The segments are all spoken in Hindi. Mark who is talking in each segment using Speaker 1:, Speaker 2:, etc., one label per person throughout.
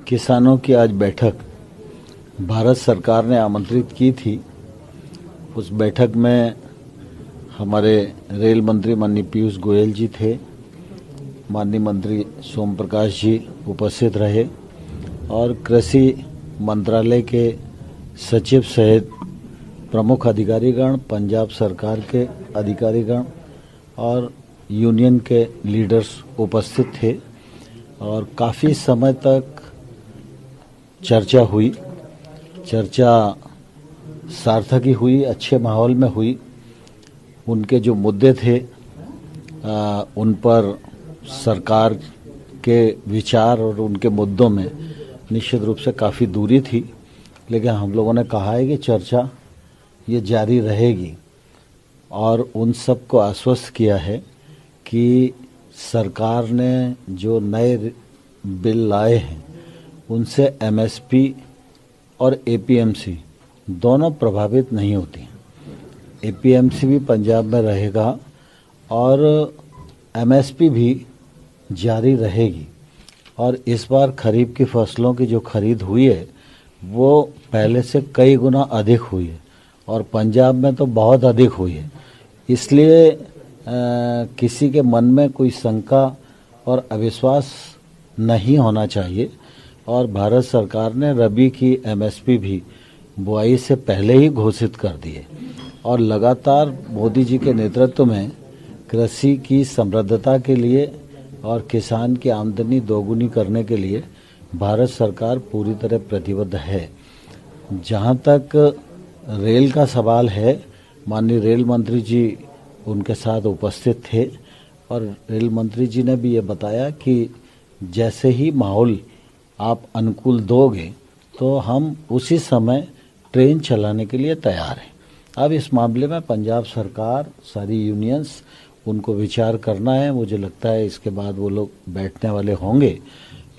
Speaker 1: किसानों की आज बैठक भारत सरकार ने आमंत्रित की थी। उस बैठक में हमारे रेल मंत्री माननीय पीयूष गोयल जी थे, माननीय मंत्री सोम प्रकाश जी उपस्थित रहे और कृषि मंत्रालय के सचिव सहित प्रमुख अधिकारीगण, पंजाब सरकार के अधिकारीगण और यूनियन के लीडर्स उपस्थित थे और काफ़ी समय तक चर्चा हुई। चर्चा सार्थक ही हुई, अच्छे माहौल में हुई। उनके जो मुद्दे थे उन पर सरकार के विचार और उनके मुद्दों में निश्चित रूप से काफ़ी दूरी थी, लेकिन हम लोगों ने कहा है कि चर्चा ये जारी रहेगी और उन सब को आश्वस्त किया है कि सरकार ने जो नए बिल लाए हैं उनसे एमएसपी और एपीएमसी दोनों प्रभावित नहीं होती हैं। एपीएमसी भी पंजाब में रहेगा और एमएसपी भी जारी रहेगी और इस बार खरीफ की फसलों की जो खरीद हुई है वो पहले से कई गुना अधिक हुई है और पंजाब में तो बहुत अधिक हुई है। इसलिए किसी के मन में कोई शंका और अविश्वास नहीं होना चाहिए और भारत सरकार ने रबी की एमएसपी भी बुआई से पहले ही घोषित कर दी है और लगातार मोदी जी के नेतृत्व में कृषि की समृद्धता के लिए और किसान की आमदनी दोगुनी करने के लिए भारत सरकार पूरी तरह प्रतिबद्ध है। जहां तक रेल का सवाल है, माननीय रेल मंत्री जी उनके साथ उपस्थित थे और रेल मंत्री जी ने भी ये बताया कि जैसे ही माहौल आप अनुकूल दोगे तो हम उसी समय ट्रेन चलाने के लिए तैयार हैं। अब इस मामले में पंजाब सरकार, सारी यूनियंस, उनको विचार करना है। मुझे लगता है इसके बाद वो लोग बैठने वाले होंगे,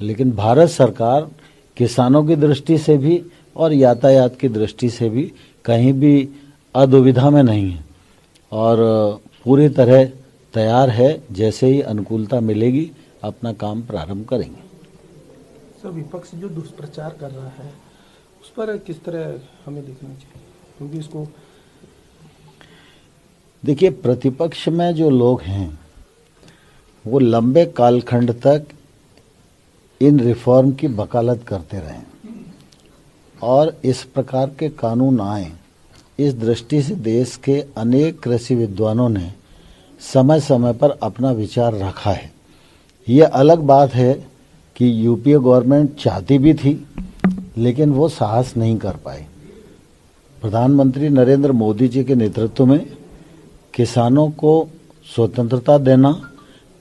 Speaker 1: लेकिन भारत सरकार किसानों की दृष्टि से भी और यातायात की दृष्टि से भी कहीं भी अदुविधा में नहीं है और पूरी तरह तैयार है। जैसे ही अनुकूलता मिलेगी अपना काम प्रारंभ करेंगे।
Speaker 2: सर, विपक्ष जो दुष्प्रचार कर रहा है उस पर किस तरह हमें देखना चाहिए, क्योंकि इसको
Speaker 1: देखिए, प्रतिपक्ष में जो लोग हैं वो लंबे कालखंड तक इन रिफॉर्म की वकालत करते रहे और इस प्रकार के कानून आए, इस दृष्टि से देश के अनेक कृषि विद्वानों ने समय समय पर अपना विचार रखा है। ये अलग बात है कि यूपीए गवर्नमेंट चाहती भी थी लेकिन वो साहस नहीं कर पाई। प्रधानमंत्री नरेंद्र मोदी जी के नेतृत्व में किसानों को स्वतंत्रता देना,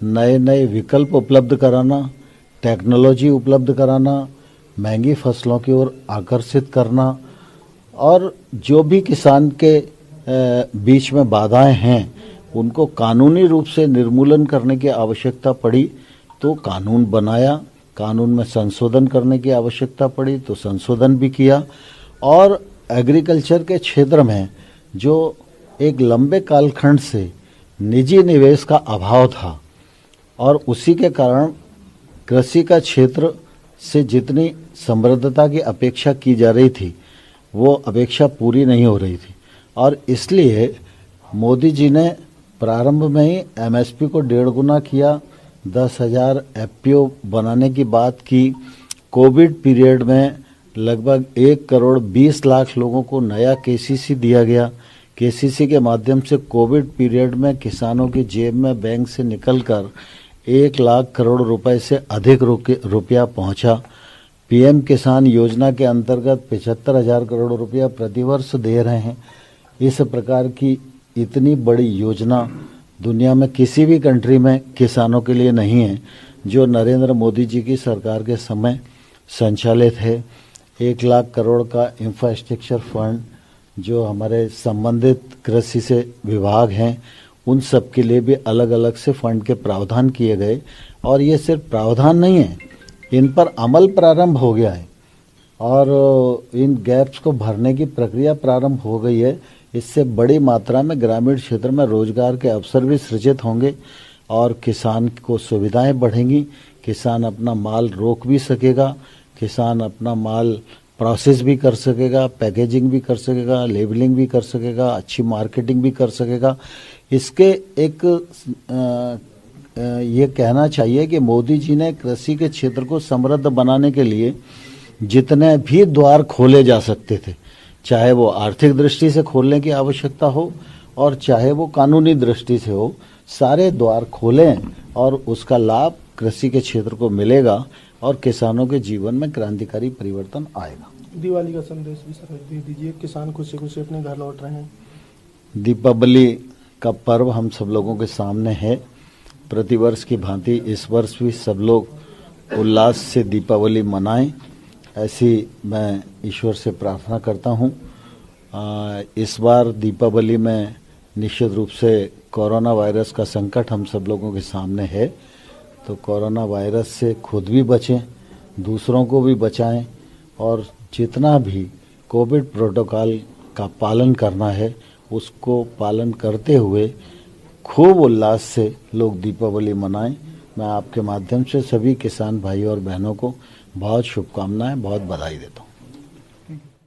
Speaker 1: नए नए विकल्प उपलब्ध कराना, टेक्नोलॉजी उपलब्ध कराना, महंगी फसलों की ओर आकर्षित करना और जो भी किसान के बीच में बाधाएं हैं उनको कानूनी रूप से निर्मूलन करने की आवश्यकता पड़ी तो कानून बनाया, कानून में संशोधन करने की आवश्यकता पड़ी तो संशोधन भी किया और एग्रीकल्चर के क्षेत्र में जो एक लंबे कालखंड से निजी निवेश का अभाव था और उसी के कारण कृषि का क्षेत्र से जितनी समृद्धता की अपेक्षा की जा रही थी वो अपेक्षा पूरी नहीं हो रही थी और इसलिए मोदी जी ने प्रारंभ में ही एमएसपी को 1.5 गुना किया, 10,000 एफपीओ बनाने की बात की। कोविड पीरियड में लगभग 1,20,00,000 लोगों को नया केसीसी दिया गया। केसीसी के माध्यम से कोविड पीरियड में किसानों की जेब में बैंक से निकलकर 1 लाख करोड़ रुपए से अधिक रुपया पहुंचा। पीएम किसान योजना के अंतर्गत 75,000 करोड़ रुपया प्रतिवर्ष दे रहे हैं। इस प्रकार की इतनी बड़ी योजना दुनिया में किसी भी कंट्री में किसानों के लिए नहीं है जो नरेंद्र मोदी जी की सरकार के समय संचालित है। 1 लाख करोड़ का इंफ्रास्ट्रक्चर फंड जो हमारे संबंधित कृषि से विभाग हैं उन सब के लिए भी अलग अलग से फंड के प्रावधान किए गए और ये सिर्फ प्रावधान नहीं है, इन पर अमल प्रारंभ हो गया है और इन गैप्स को भरने की प्रक्रिया प्रारंभ हो गई है। इससे बड़ी मात्रा में ग्रामीण क्षेत्र में रोजगार के अवसर भी सृजित होंगे और किसान को सुविधाएं बढ़ेंगी। किसान अपना माल रोक भी सकेगा, किसान अपना माल प्रोसेस भी कर सकेगा, पैकेजिंग भी कर सकेगा, लेबलिंग भी कर सकेगा, अच्छी मार्केटिंग भी कर सकेगा। इसके एक ये कहना चाहिए कि मोदी जी ने कृषि के क्षेत्र को समृद्ध बनाने के लिए जितने भी द्वार खोले जा सकते थे, चाहे वो आर्थिक दृष्टि से खोलने की आवश्यकता हो और चाहे वो कानूनी दृष्टि से हो, सारे द्वार खोलें और उसका लाभ कृषि के क्षेत्र को मिलेगा और किसानों के जीवन में क्रांतिकारी परिवर्तन आएगा।
Speaker 2: दिवाली का संदेश भी सर दे दीजिए, किसान खुशी खुशी अपने घर लौट रहे हैं।
Speaker 1: दीपावली का पर्व हम सब लोगों के सामने है। प्रतिवर्ष की भांति इस वर्ष भी सब लोग उल्लास से दीपावली मनाएं, ऐसी मैं ईश्वर से प्रार्थना करता हूं। इस बार दीपावली में निश्चित रूप से कोरोना वायरस का संकट हम सब लोगों के सामने है, तो कोरोना वायरस से खुद भी बचें, दूसरों को भी बचाएं और जितना भी कोविड प्रोटोकॉल का पालन करना है उसको पालन करते हुए खूब उल्लास से लोग दीपावली मनाएं। मैं आपके माध्यम से सभी किसान भाई और बहनों को बहुत शुभकामनाएं, बहुत बधाई देता हूं।